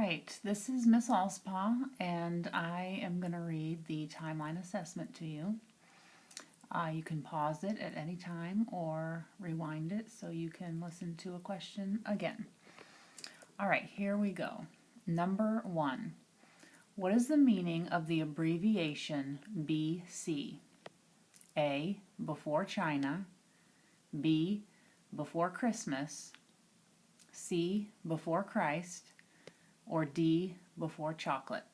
right, this is Miss Allspaw, and I am going to read the timeline assessment to you. You can pause it at any time or rewind it so you can listen to a question again. All right, here we go. Number 1. What is the meaning of the abbreviation BC? A. Before China. B. Before Christmas. C. Before Christ. Or D. Before chocolate.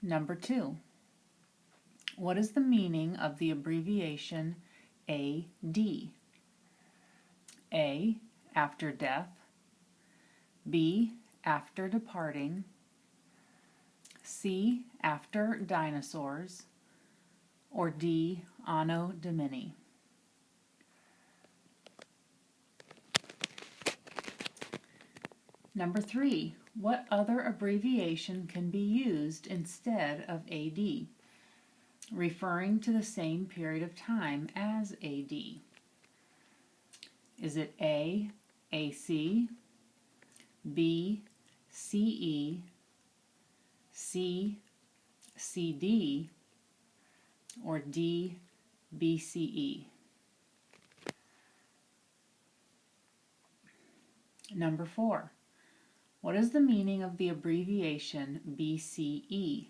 Number 2. What is the meaning of the abbreviation AD? A. After death. B. After departing. C. After dinosaurs. Or D. Anno Domini. Number 3. What other abbreviation can be used instead of AD, referring to the same period of time as AD? Is it A. AC, B. CE, C. CD, or D. BCE? Number 4. What is the meaning of the abbreviation BCE?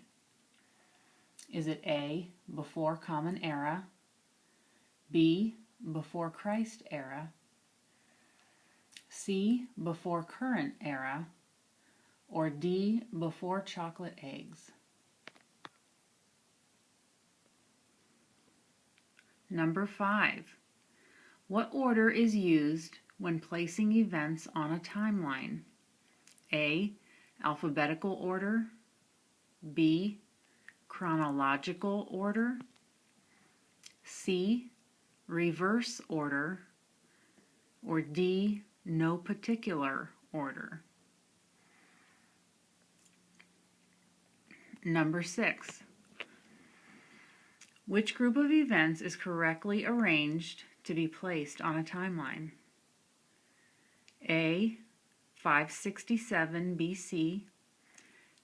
Is it A. Before Common Era, B. Before Christ Era, C. Before Current Era, or D. Before chocolate eggs? Number 5. What order is used when placing events on a timeline? A. Alphabetical order, B. Chronological order, C. Reverse order, or D. No particular order? Number 6. Which group of events is correctly arranged to be placed on a timeline? A. 567 BC,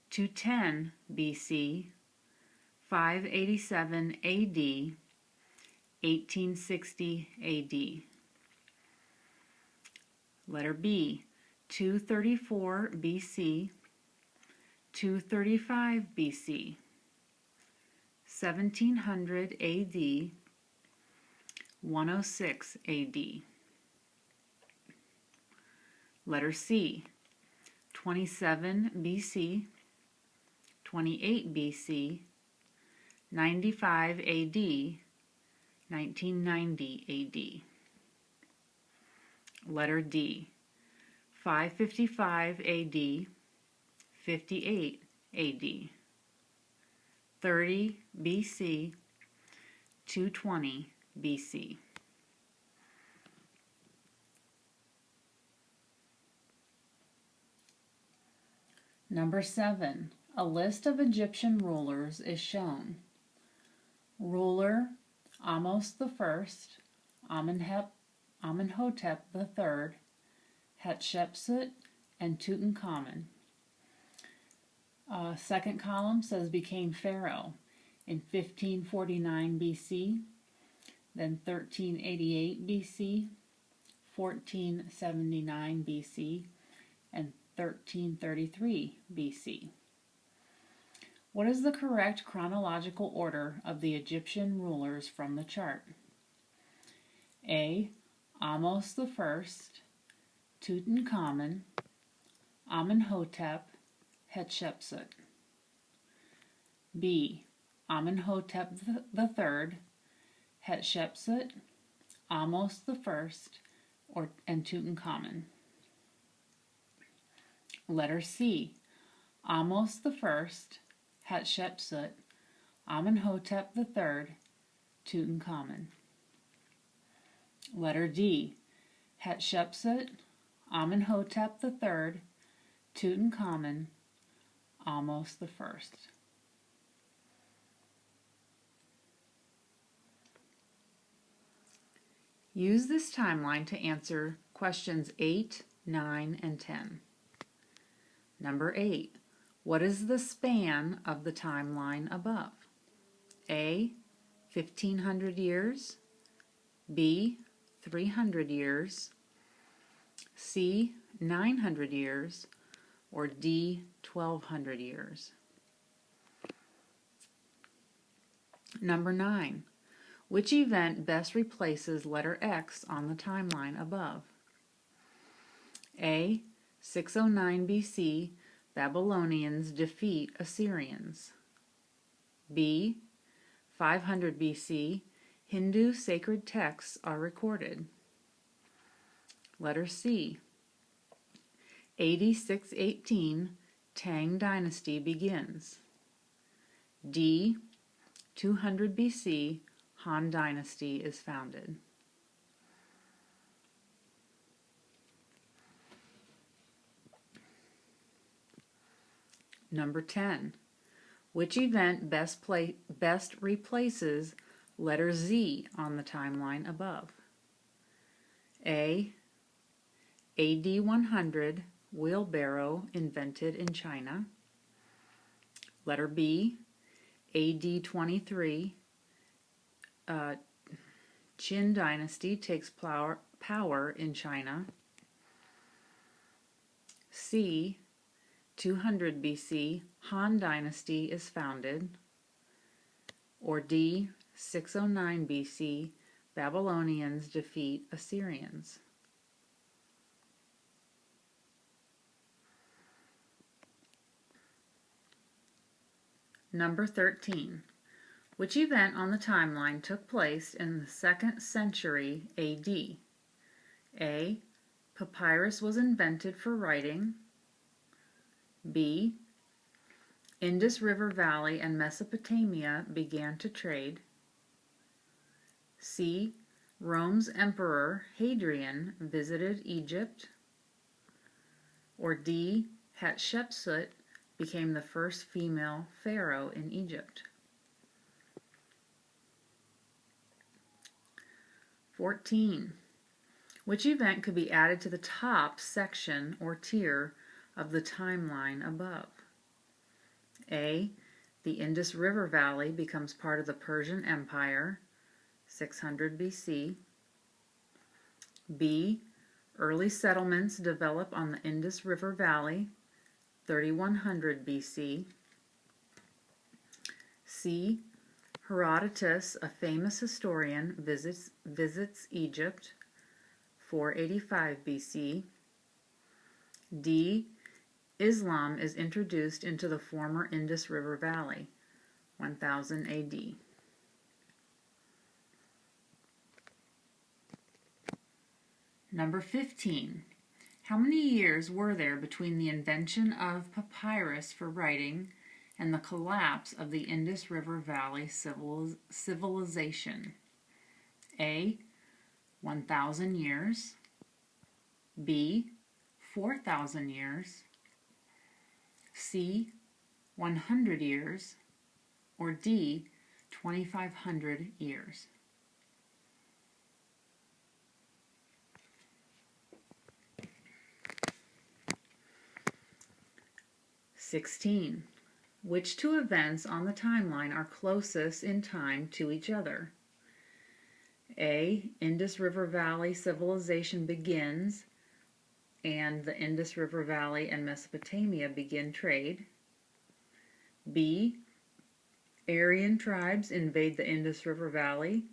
210 BC, 587 AD, 1860 AD. Letter B. 234 BC, 235 BC, 1700 AD, 106 AD. Letter C. 27 BC, 28 BC, 95 AD, 1990 AD. Letter D. 555 AD, 58 AD, 30 BC, 220 BC. Number 7. A list of Egyptian rulers is shown. Ruler Ahmose I, Amenhotep III, Hatshepsut, and Tutankhamun. Second column says became pharaoh in 1549 BC, then 1388 BC, 1479 BC, and 1333 BC. What is the correct chronological order of the Egyptian rulers from the chart? A. Ahmose I, Tutankhamun, Amenhotep, Hatshepsut. B. Amenhotep III, Hatshepsut, Ahmose I, and Tutankhamun. Letter C. Ahmose I, Hatshepsut, Amenhotep III, Tutankhamun. Letter D. Hatshepsut, Amenhotep III, Tutankhamun, Ahmose I. Use this timeline to answer questions 8, 9, and 10. Number 8. What is the span of the timeline above? A. 1,500 years. B. 300 years. C. 900 years. Or D. 1,200 years. Number 9. Which event best replaces letter X on the timeline above? A. 609 BC, Babylonians defeat Assyrians. B. 500 BC, Hindu sacred texts are recorded. Letter C. AD 618, Tang Dynasty begins. D. 200 BC, Han Dynasty is founded. Number 10. Which event best replaces letter Z on the timeline above? A. AD 100, wheelbarrow invented in China. Letter B. AD 23, Qin Dynasty takes power in China. C. 200 BC, Han Dynasty is founded. Or D. 609 BC, Babylonians defeat Assyrians. Number 13. Which event on the timeline took place in the 2nd century AD? A. Papyrus was invented for writing. B. Indus River Valley and Mesopotamia began to trade. C. Rome's Emperor Hadrian visited Egypt. Or D. Hatshepsut became the first female pharaoh in Egypt. 14. Which event could be added to the top section or tier of the timeline above? A. The Indus River Valley becomes part of the Persian Empire, 600 BC. B. Early settlements develop on the Indus River Valley, 3100 BC. C. Herodotus, a famous historian, visits Egypt, 485 BC. D. Islam is introduced into the former Indus River Valley, 1000 AD. Number 15. How many years were there between the invention of papyrus for writing and the collapse of the Indus River Valley civilization? A. 1,000 years. B. 4,000 years. C. 100 years. Or D. 2,500 years. (16) Which two events on the timeline are closest in time to each other? A. Indus River Valley civilization begins and the Indus River Valley and Mesopotamia begin trade. B. Aryan tribes invade the Indus River Valley